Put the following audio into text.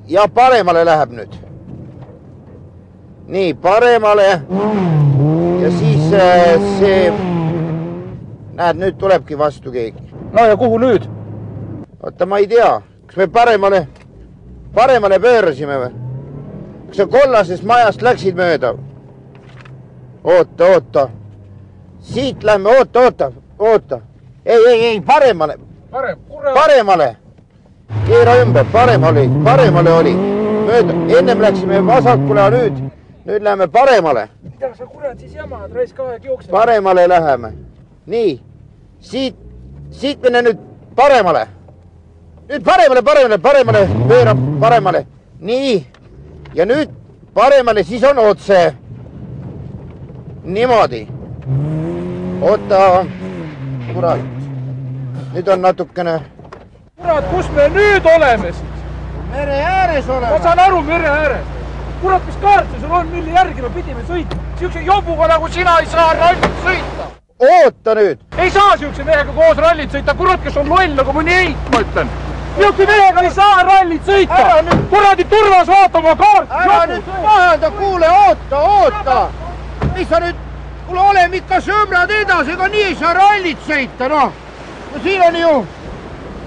ja paremale läheb nüüd. Nii, paremale. Ja siis see... Näed, nüüd tulebki vastu keegi. No ja kuhu nüüd? Oota, ma ei tea. Kas me paremale pöörasime või? Kas sa kollasest majast läksid mööda? Oota. Siit lähme, oota. Ei, paremale. Paremale. Keera ümber, paremale oli. Mööda, ennem läksime vasakule, aga nüüd läheme paremale. Mida sa kurat siis jamad, raisk aeg jookseb? Paremale läheme. Nii, siit mene nüüd paremale. Nüüd paremale, pöörab paremale. Nii, ja nüüd paremale, siis on otse. Niimoodi. Oota, kurat. Nüüd on natukene... Kurat, kus me nüüd oleme siis? Mere ääres oleme. Ma saan aru, mere ääres. Kurat, mis kaarte sul on, milli järgi me pidime sõita? Siukse jobuga nagu sina ei saa rallit sõita. Oota nüüd. Ei saa siukse mehega koos rallit sõita. Kurat, kes on loll nagu mõni eit, ma ütlen. Siukse mehega ei saa rallit sõita. Kuradi turvas vaata oma kaart. Ära nüüd pahanda, kuule, oota. Mis sa nüüd... Kuule, oleme ikka sõbrad edasi, ega nii ei saa rallit sõita, noh. No siin on ju